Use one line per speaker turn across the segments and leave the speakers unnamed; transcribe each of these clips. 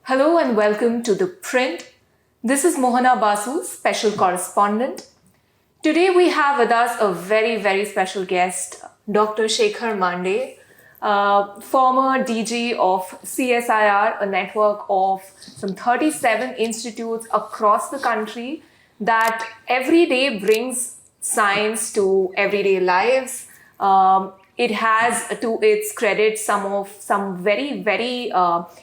Hello and welcome to ThePrint. This is Mohana Basu, special correspondent. Today we have with us a very special guest, Dr. Shekhar Mande, former DG of CSIR, a network of some 37 institutes across the country that every day brings science to everyday lives. It has to its credit some very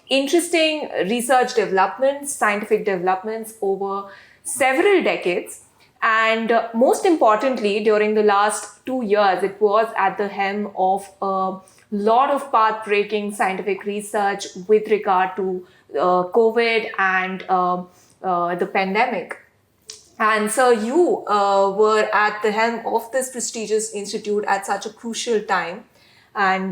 interesting research developments, scientific developments over several decades. And most importantly, during the last 2 years, it was at the helm of a lot of path-breaking scientific research with regard to COVID and the pandemic. And so you were at the helm of this prestigious institute at such a crucial time. And,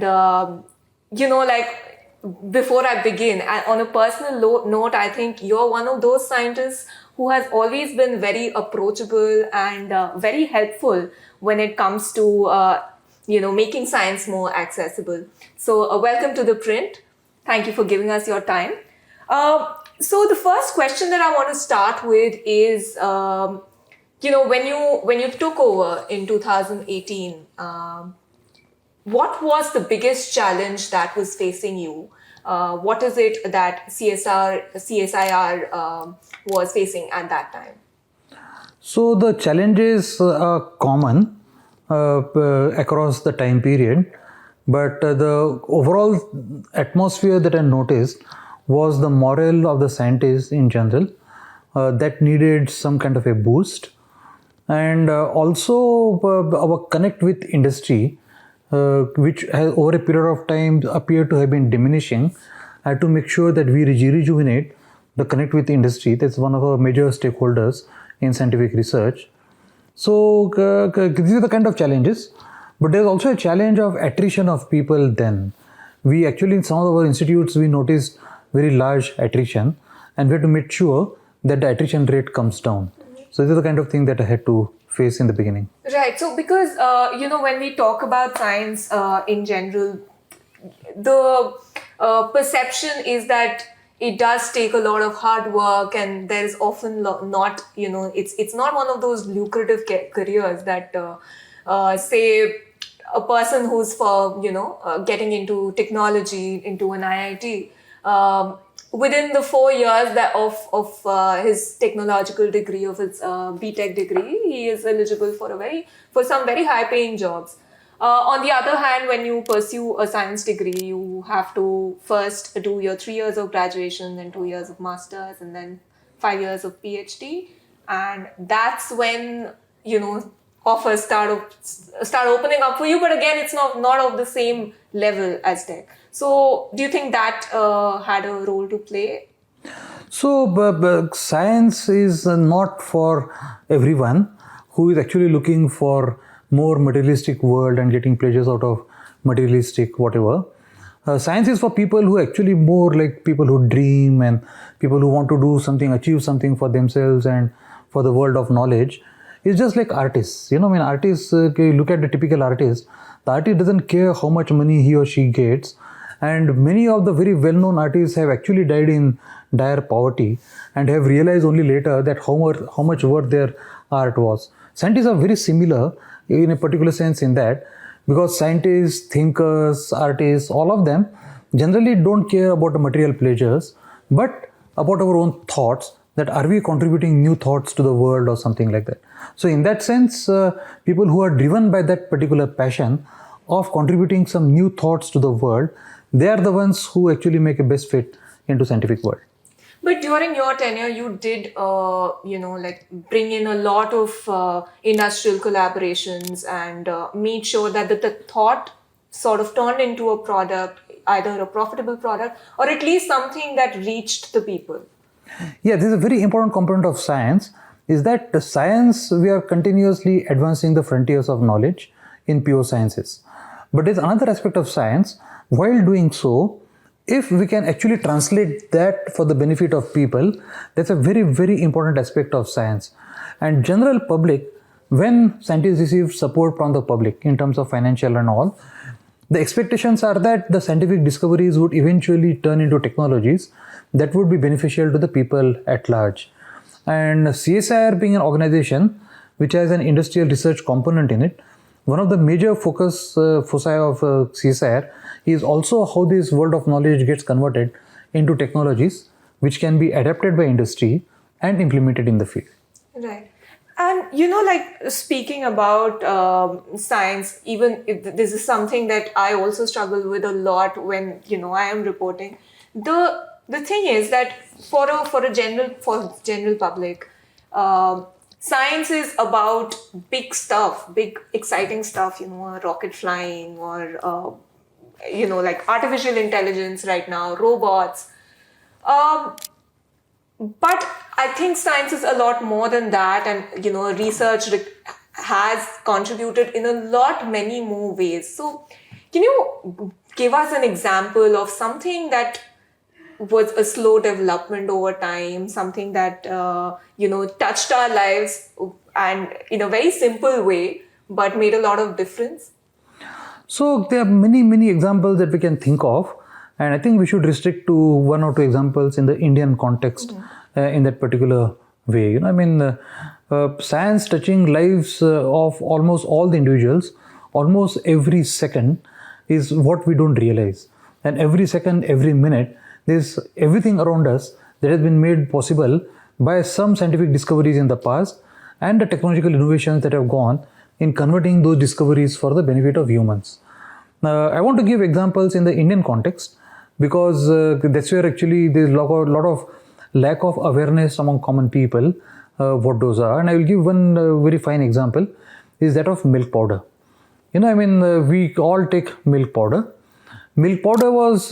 before I begin, on a personal note, I think you're one of those scientists who has always been very approachable and very helpful when it comes to, making science more accessible. So welcome to ThePrint. Thank you for giving us your time. So the first question that I want to start with is, when you took over in 2018, what was the biggest challenge that was facing you? What is it that CSIR was facing at that time?
So the challenges are common across the time period, but the overall atmosphere that I noticed was the morale of the scientists in general that needed some kind of a boost, and also our connect with industry, which has over a period of time appeared to have been diminishing. I had to make sure that we rejuvenate the connect with industry. That's one of our major stakeholders in scientific research. So these are the kind of challenges, but there's also a challenge of attrition of people. Then we actually, in some of our institutes, we noticed very large attrition, and we had to make sure that the attrition rate comes down. So this is the kind of thing that I had to face in the beginning.
Right. So because, when we talk about science in general, the perception is that it does take a lot of hard work, and there is often not, it's not one of those lucrative careers that, say, a person who's getting into technology, into an IIT, within the 4 years of his technological degree, of his BTech degree, he is eligible for some very high-paying jobs. On the other hand, when you pursue a science degree, you have to first do your 3 years of graduation, then 2 years of masters, and then 5 years of PhD, and that's when offers start opening up for you. But again, it's not of the same level as tech. So do you think that had a role to play?
So science is not for everyone who is actually looking for more materialistic world and getting pleasures out of materialistic whatever. Science is for people who actually more like people who dream and people who want to do something, achieve something for themselves and for the world of knowledge. It's just like artists. Artists, look at the typical artist. The artist doesn't care how much money he or she gets. And many of the very well-known artists have actually died in dire poverty and have realized only later that how much worth their art was. Scientists are very similar in a particular sense in that, because scientists, thinkers, artists, all of them generally don't care about the material pleasures, but about our own thoughts, that are we contributing new thoughts to the world or something like that. So in that sense, people who are driven by that particular passion of contributing some new thoughts to the world, they are the ones who actually make a best fit into scientific world.
But during your tenure, you did, bring in a lot of industrial collaborations and made sure that the thought sort of turned into a product, either a profitable product or at least something that reached the people.
Yeah, this is a very important component of science, is that the science, we are continuously advancing the frontiers of knowledge in pure sciences. But there's another aspect of science. While doing so, if we can actually translate that for the benefit of people, that's a very important aspect of science. And general public, when scientists receive support from the public in terms of financial and all, the expectations are that the scientific discoveries would eventually turn into technologies that would be beneficial to the people at large. And CSIR being an organization which has an industrial research component in it, one of the major foci of CSIR is also how this world of knowledge gets converted into technologies which can be adapted by industry and implemented in the field.
Right. And like speaking about science, even if this is something that I also struggle with a lot when I am reporting. The thing is that for general public, science is about big stuff, big exciting stuff. Rocket flying or like artificial intelligence right now, robots. But I think science is a lot more than that, and research has contributed in many more ways. So, can you give us an example of something that was a slow development over time, something that touched our lives and in a very simple way, but made a lot of difference?
So there are many examples that we can think of. And I think we should restrict to one or two examples in the Indian context in that particular way. Science touching lives of almost all the individuals, almost every second is what we don't realize. And every second, every minute, there's everything around us that has been made possible by some scientific discoveries in the past and the technological innovations that have gone in converting those discoveries for the benefit of humans. I want to give examples in the Indian context, because that's where actually there's a lot of lack of awareness among common people what those are. And I will give one very fine example, is that of milk powder. We all take milk powder. Milk powder was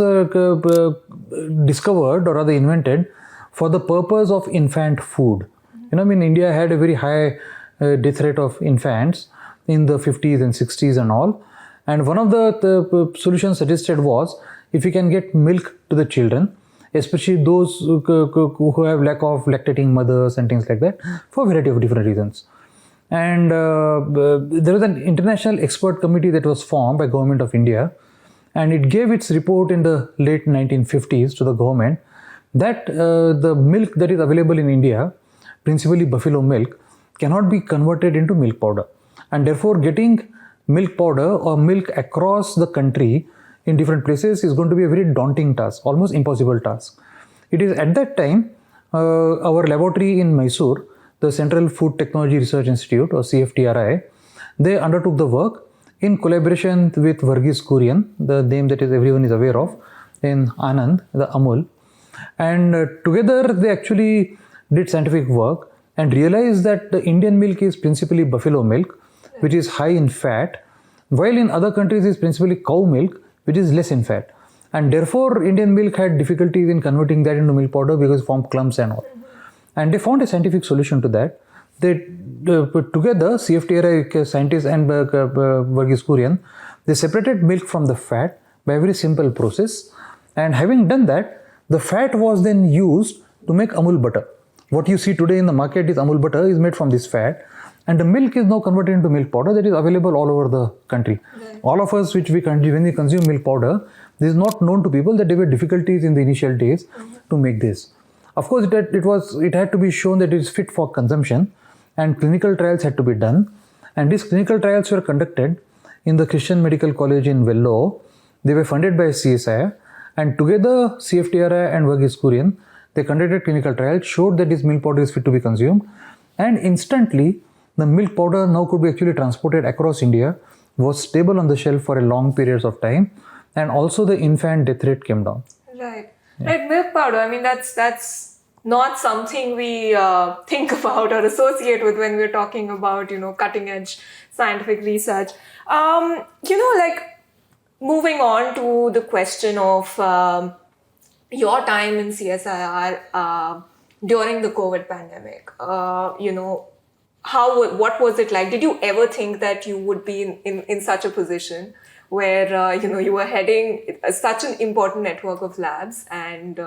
discovered or rather invented for the purpose of infant food. India had a very high death rate of infants in the 50s and 60s and all. And one of the solutions suggested was, if you can get milk to the children, especially those who have lack of lactating mothers and things like that, for a variety of different reasons. And there was an international expert committee that was formed by Government of India, and it gave its report in the late 1950s to the government that the milk that is available in India, principally buffalo milk, cannot be converted into milk powder. And therefore getting milk powder or milk across the country in different places is going to be a very daunting task, almost impossible task. It is at that time our laboratory in Mysore, the Central Food Technology Research Institute or CFTRI, they undertook the work in collaboration with Varghese Kurian, the name that everyone is aware of, in Anand, the Amul. And together they actually did scientific work and realized that the Indian milk is principally buffalo milk, which is high in fat, while in other countries is principally cow milk, which is less in fat. And therefore Indian milk had difficulties in converting that into milk powder because it formed clumps and all. And they found a scientific solution to that. They put together, CFTRI scientists and Varghese Kurian, they separated milk from the fat by a very simple process. And having done that, the fat was then used to make Amul butter. What you see today in the market is Amul butter is made from this fat. And the milk is now converted into milk powder that is available all over the country. Right. All of us, when we consume milk powder, this is not known to people that there were difficulties in the initial days to make this. Of course, it had to be shown that it is fit for consumption, and clinical trials had to be done. And these clinical trials were conducted in the Christian Medical College in Vellore. They were funded by CSIR, and together CFTRI and Varghese Kurian, they conducted clinical trials, showed that this milk powder is fit to be consumed, and instantly the milk powder now could be actually transported across India, was stable on the shelf for a long periods of time, and also the infant death rate came down.
Right. Yeah. Right, milk powder, that's not something we think about or associate with when we're talking about, cutting edge scientific research. Moving on to the question of your time in CSIR during the COVID pandemic, what was it like? Did you ever think that you would be in such a position where you were heading such an important network of labs, and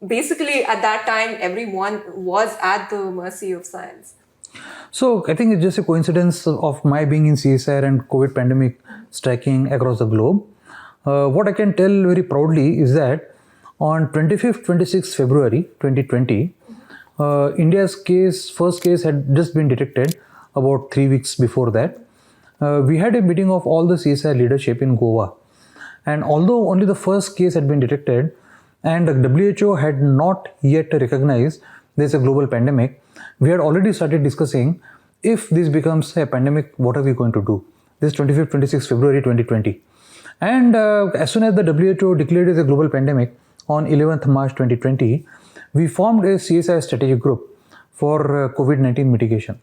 basically at that time everyone was at the mercy of science?
So I think it's just a coincidence of my being in CSIR and COVID pandemic striking across the globe. What I can tell very proudly is that On 25th, 26th February 2020, India's first case had just been detected about 3 weeks before that. We had a meeting of all the CSIR leadership in Goa. And although only the first case had been detected and the WHO had not yet recognized there's a global pandemic, we had already started discussing if this becomes a pandemic, what are we going to do? This is 25th, 26th February 2020. And as soon as the WHO declared it as a global pandemic on 11th March 2020, we formed a CSIR strategic group for COVID-19 mitigation.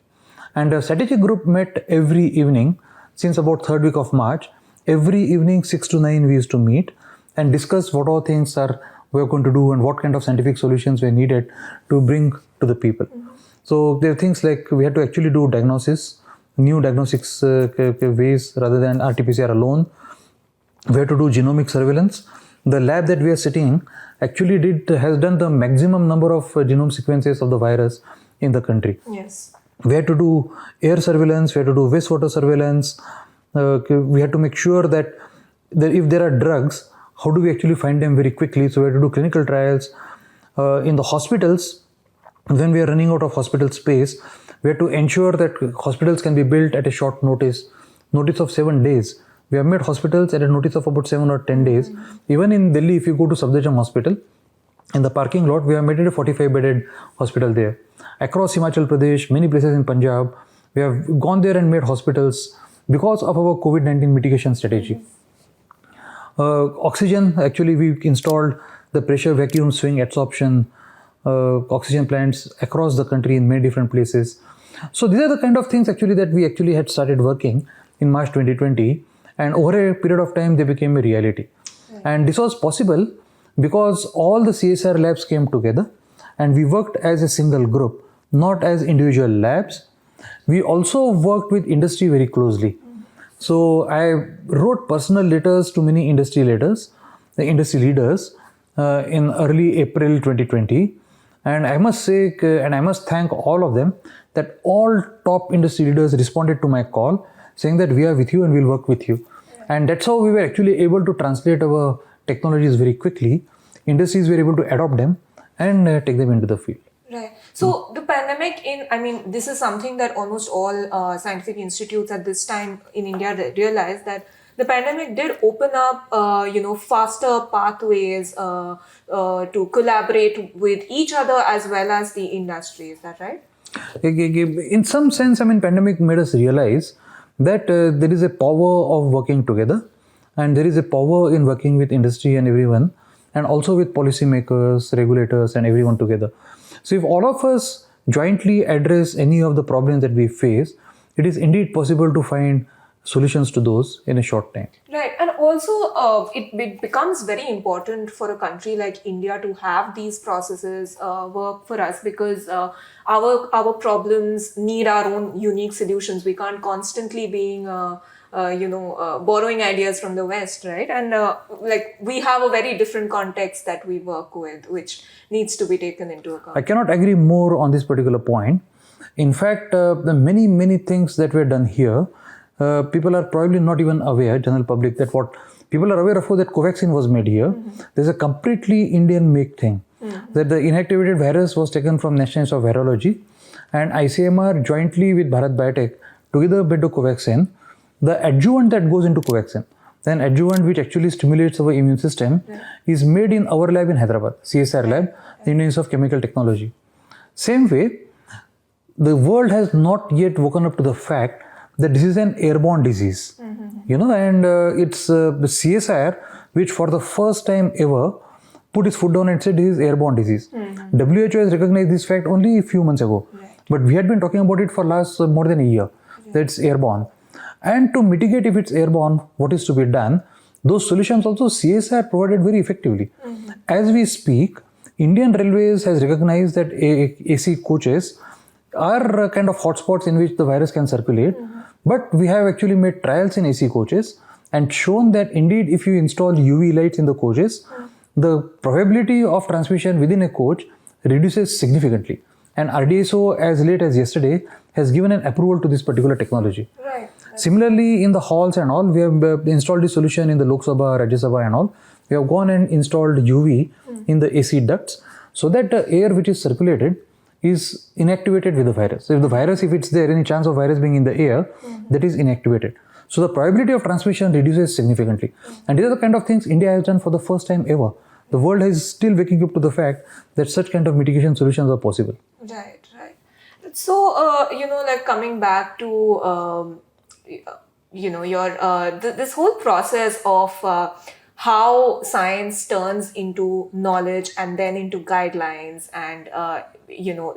And the strategic group met every evening since about 3rd week of March. Every evening 6 to 9 we used to meet and discuss what all things we're going to do and what kind of scientific solutions were needed to bring to the people. So there are things like we had to actually do diagnosis, new diagnostics ways rather than RT-PCR alone. We had to do genomic surveillance. The lab that we are sitting in actually has done the maximum number of genome sequences of the virus in the country.
Yes.
We had to do air surveillance, we had to do wastewater surveillance. We had to make sure that if there are drugs, how do we actually find them very quickly? So we had to do clinical trials. In the hospitals, when we are running out of hospital space, we had to ensure that hospitals can be built at a short notice of 7 days. We have made hospitals at a notice of about 7 or 10 days. Even in Delhi, if you go to Safdarjung Hospital, in the parking lot, we have made it a 45-bedded hospital there. Across Himachal Pradesh, many places in Punjab, we have gone there and made hospitals because of our COVID-19 mitigation strategy. Oxygen, actually we installed the pressure vacuum swing adsorption oxygen plants across the country in many different places. So these are the kind of things actually that we actually had started working in March 2020, and over a period of time they became a reality. And this was possible because all the CSIR labs came together and we worked as a single group, not as individual labs. We also worked with industry very closely. So I wrote personal letters to many industry leaders in early April 2020. And I must say, and I must thank all of them, that all top industry leaders responded to my call saying that we are with you and we'll work with you. And that's how we were actually able to translate our technologies very quickly. Industries were able to adopt them and take them into the field.
Right. So the pandemic this is something that almost all scientific institutes at this time in India realized, that the pandemic did open up, faster pathways to collaborate with each other as well as the industry. Is that right?
In some sense, pandemic made us realize that there is a power of working together, and there is a power in working with industry and everyone, and also with policymakers, regulators, and everyone together. So if all of us jointly address any of the problems that we face, it is indeed possible to find solutions to those in a short time.
Right. And also it becomes very important for a country like India to have these processes work for us, because our problems need our own unique solutions. We can't constantly being borrowing ideas from the West, right? And we have a very different context that we work with, which needs to be taken into account.
I cannot agree more on this particular point. In fact, the many things that were done here, people are probably not even aware, general public, that what people are aware of that Covaxin was made here. Mm-hmm. There's a completely Indian made thing. Mm-hmm. That the inactivated virus was taken from National Institute of Virology, and ICMR jointly with Bharat Biotech together made the Covaxin. The adjuvant that goes into Covaxin, then adjuvant which actually stimulates our immune system, is made in our lab in Hyderabad, CSIR lab, the Indian Institute of Chemical Technology. Same way, the world has not yet woken up to the fact that this is an airborne disease. Mm-hmm. And it's the CSIR which for the first time ever put its foot down and said this is airborne disease. Mm-hmm. WHO has recognized this fact only a few months ago. Right. But we had been talking about it for last more than a year, that it's airborne. And to mitigate if it's airborne, what is to be done, those solutions also CSIR provided very effectively. Mm-hmm. As we speak, Indian Railways has recognized that AC coaches are kind of hotspots in which the virus can circulate. Mm-hmm. But we have actually made trials in AC coaches and shown that indeed if you install UV lights in the coaches, the probability of transmission within a coach reduces significantly. And RDSO as late as yesterday has given an approval to this particular technology. Right. Similarly, in the halls and all, we have installed this solution in the Lok Sabha, Rajya Sabha and all. we have gone and installed UV in the AC ducts so that the air which is circulated is inactivated with the virus. So if the virus, if it's there, any chance of virus being in the air, that is inactivated. So the probability of transmission reduces significantly. And these are the kind of things India has done for the first time ever. The world is still waking up to the fact that such kind of mitigation solutions are possible.
Right. So, like coming back to, your this whole process of how science turns into knowledge and then into guidelines, and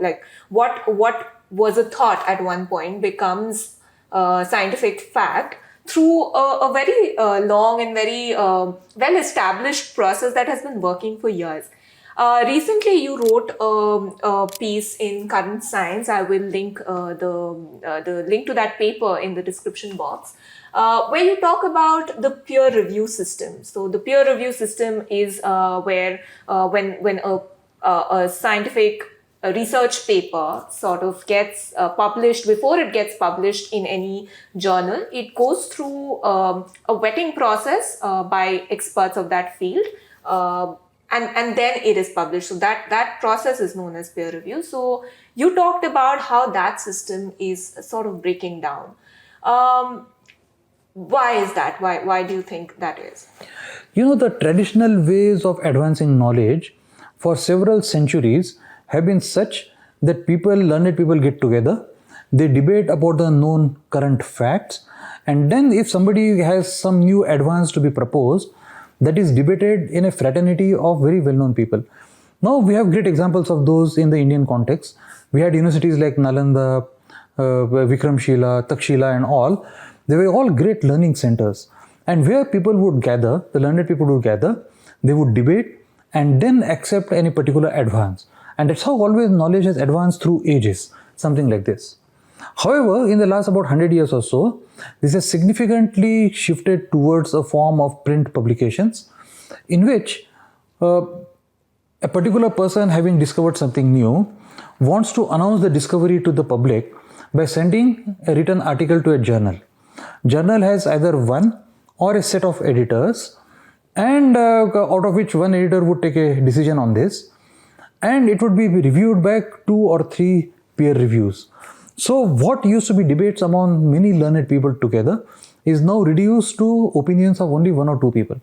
like what was a thought at one point becomes scientific fact through a very long and very well-established process that has been working for years. Recently, you wrote a piece in Current Science. I will link the link to that paper in the description box, where you talk about the peer review system. So the peer review system is where when a scientific research paper sort of gets published, before it gets published in any journal, it goes through a vetting process by experts of that field. And then it is published. So that process is known as peer review. So you talked about how that system is sort of breaking down. Why is that? Why do you think that is?
The traditional ways of advancing knowledge for several centuries have been such that learned people get together, they debate about the known current facts, and then if somebody has some new advance to be proposed, that is debated in a fraternity of very well-known people. Now we have great examples of those in the Indian context. We had universities like Nalanda, Vikramshila, Takshila and all. They were all great learning centers. And where people would gather, the learned people would gather, they would debate and then accept any particular advance. And that's how always knowledge has advanced through ages, something like this. However, in the last about 100 years or so, this has significantly shifted towards a form of print publications in which a particular person, having discovered something new, wants to announce the discovery to the public by sending a written article to a journal. Journal has either one or a set of editors, and out of which one editor would take a decision on this, and it would be reviewed by 2 or 3 peer reviews. So what used to be debates among many learned people together is now reduced to opinions of only 1 or 2 people.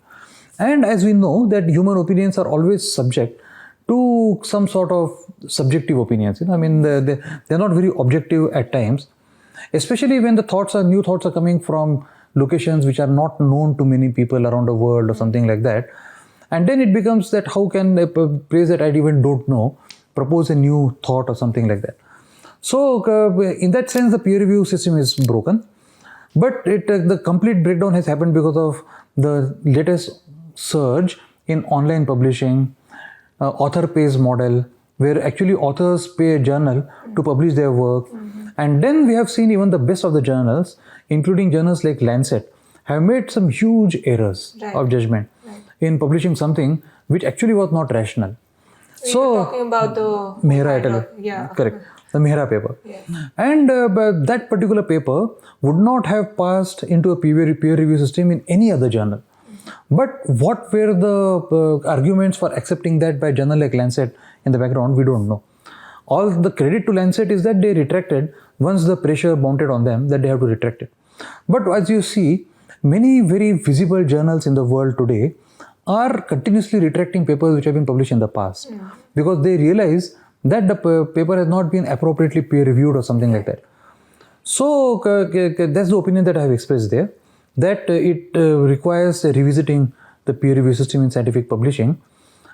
And as we know that human opinions are always subject to some sort of subjective opinions. They're not very objective at times, especially when the new thoughts are coming from locations which are not known to many people around the world or something like that. And then it becomes that how can a place that I even don't know propose a new thought or something like that. So in that sense, the peer review system is broken, but the complete breakdown has happened because of the latest surge in online publishing, author pays model, where actually authors pay a journal to publish their work. And then we have seen even the best of the journals, including journals like Lancet, have made some huge errors of judgment in publishing something which actually was not rational.
So you're talking about the
Mehra, correct. The Mehra paper. And that particular paper would not have passed into a peer review system in any other journal. But what were the arguments for accepting that by a journal like Lancet in the background, we don't know. All the credit to Lancet is that they retracted once the pressure mounted on them that they have to retract it. But as you see, many very visible journals in the world today are continuously retracting papers which have been published in the past because they realize that the paper has not been appropriately peer reviewed or something like that. So that's the opinion that I have expressed there, that it requires revisiting the peer review system in scientific publishing,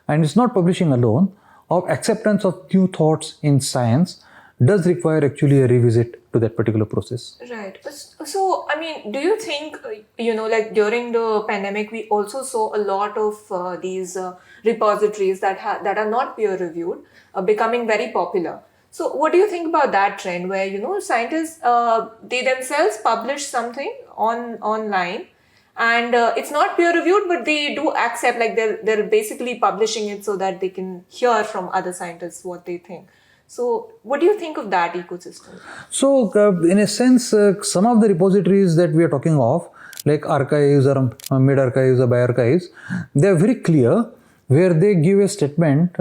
and it's not publishing alone. Of acceptance of new thoughts in science does require actually a revisit to that particular process.
Right. So, do you think, like during the pandemic, we also saw a lot of these repositories that are not peer reviewed becoming very popular. So what do you think about that trend where, scientists, they themselves publish something online and it's not peer reviewed, but they do accept, like they're basically publishing it so that they can hear from other scientists what they think. So what do you think of that ecosystem?
So in a sense, some of the repositories that we are talking of, like archives or mid archives or by archives, they are very clear where they give a statement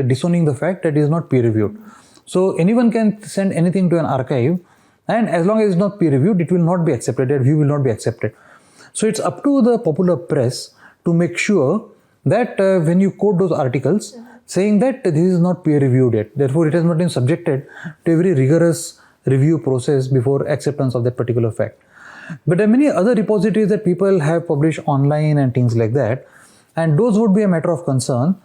disowning the fact that it is not peer reviewed. So anyone can send anything to an archive, and as long as it's not peer reviewed, it will not be accepted, that view will not be accepted. So it's up to the popular press to make sure that when you quote those articles, saying that this is not peer reviewed yet, therefore it has not been subjected to a very rigorous review process before acceptance of that particular fact. But there are many other repositories that people have published online and things like that, and those would be a matter of concern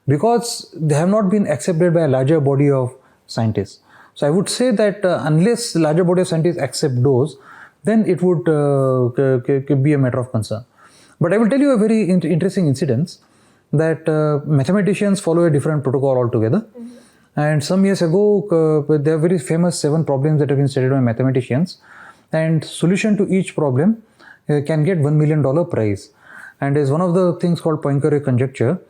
because they have not been accepted by a larger body of scientists. So I would say that unless the larger body of scientists accept those, then it would be a matter of concern. But I will tell you a very interesting incident that mathematicians follow a different protocol altogether. And some years ago, there are very famous 7 problems that have been studied by mathematicians, and solution to each problem can get $1 million prize. And there's one of the things called Poincare conjecture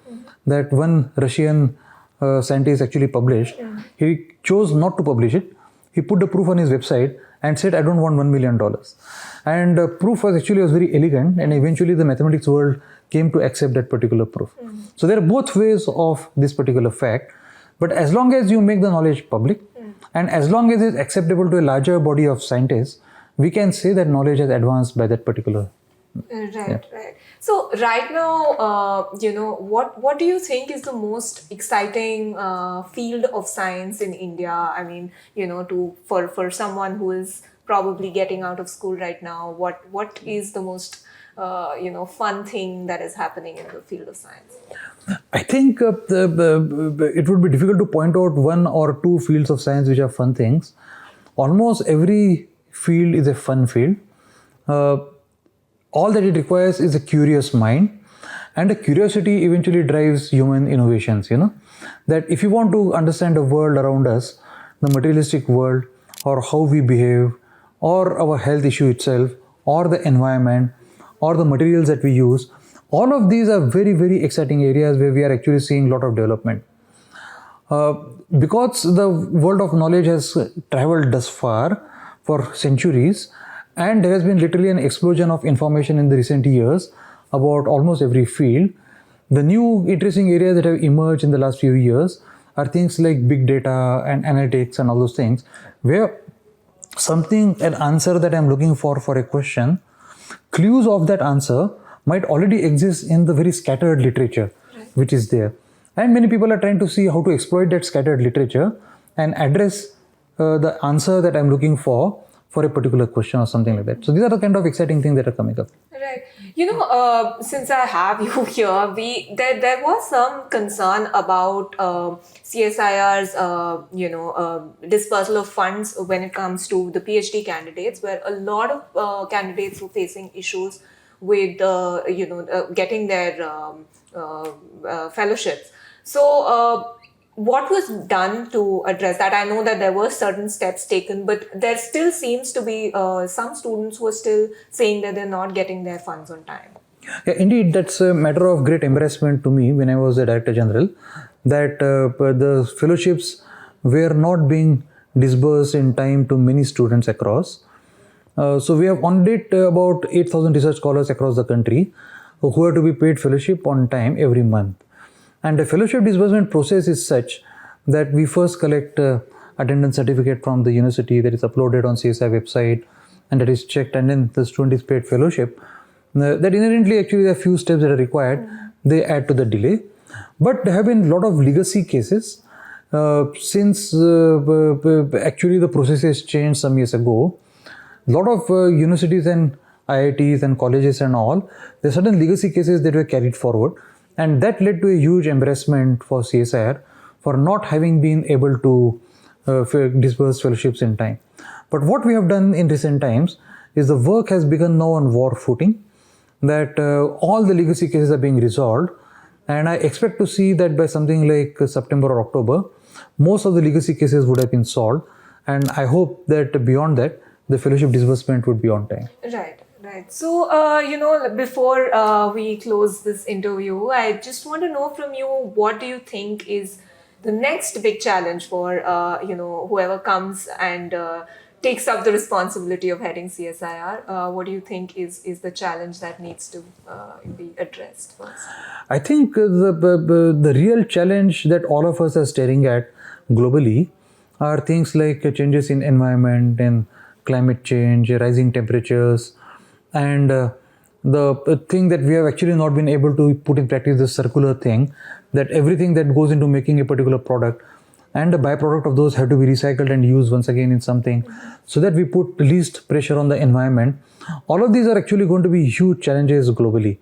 that one Russian scientist actually published. He chose not to publish it. He put the proof on his website and said, I don't want $1 million. And the proof was very elegant, and eventually the mathematics world came to accept that particular proof. So there are both ways of this particular fact, but as long as you make the knowledge public, and as long as it's acceptable to a larger body of scientists, we can say that knowledge has advanced by that particular.
Right. So right now, what do you think is the most exciting field of science in India? I mean, for someone who is probably getting out of school right now, what is the most fun thing that is happening in the field of science?
I think it would be difficult to point out 1 or 2 fields of science which are fun things. Almost every field is a fun field. All that it requires is a curious mind, and a curiosity eventually drives human innovations. That if you want to understand the world around us, the materialistic world, or how we behave, or our health issue itself, or the environment, or the materials that we use, all of these are very, very exciting areas where we are actually seeing a lot of development. Because the world of knowledge has traveled thus far for centuries, and there has been literally an explosion of information in the recent years about almost every field. The new interesting areas that have emerged in the last few years are things like big data and analytics and all those things, where an answer that I'm looking for a question, clues of that answer might already exist in the very scattered literature which is there. And many people are trying to see how to exploit that scattered literature and address the answer that I'm looking for a particular question or something like that. So these are the kind of exciting things that are coming up.
Right. Since I have you here, there was some concern about CSIR's, dispersal of funds when it comes to the PhD candidates, where a lot of candidates were facing issues with, getting their fellowships. So, what was done to address that? I know that there were certain steps taken, but there still seems to be some students who are still saying that they're not getting their funds on time.
Yeah, indeed, that's a matter of great embarrassment to me when I was the Director General, that the fellowships were not being disbursed in time to many students across. So we have on date about 8,000 research scholars across the country who are to be paid fellowship on time every month. And the fellowship disbursement process is such that we first collect attendance certificate from the university that is uploaded on CSIR website, and that is checked, and then the student is paid fellowship. That inherently actually there are few steps that are required. They add to the delay. But there have been a lot of legacy cases since actually the process has changed some years ago. A lot of universities and IITs and colleges and all, there are certain legacy cases that were carried forward. And that led to a huge embarrassment for CSIR for not having been able to disburse fellowships in time. But what we have done in recent times is the work has begun now on war footing, that all the legacy cases are being resolved. And I expect to see that by something like September or October, most of the legacy cases would have been solved. And I hope that beyond that, the fellowship disbursement would be on time.
Right. So, before we close this interview, I just want to know from you, what do you think is the next big challenge for, whoever comes and takes up the responsibility of heading CSIR. What do you think is the challenge that needs to be addressed first?
I think the real challenge that all of us are staring at globally are things like changes in environment and climate change, rising temperatures, and the thing that we have actually not been able to put in practice, the circular thing, that everything that goes into making a particular product and the byproduct of those have to be recycled and used once again in something, so that we put the least pressure on the environment. All of these are actually going to be huge challenges globally.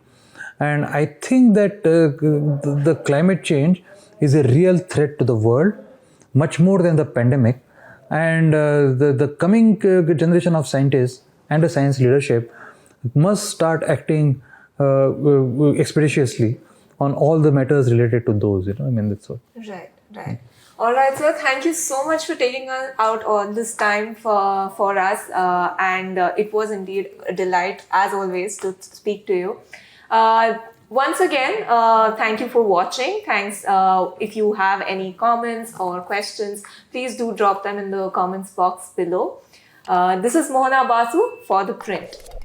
And I think that the climate change is a real threat to the world, much more than the pandemic. And the coming generation of scientists and the science leadership must start acting expeditiously on all the matters related to those. That's what.
Right. All right, sir. Thank you so much for taking out all this time for us. And it was indeed a delight, as always, to speak to you. Once again, thank you for watching. Thanks. If you have any comments or questions, please do drop them in the comments box below. This is Mohana Basu for ThePrint.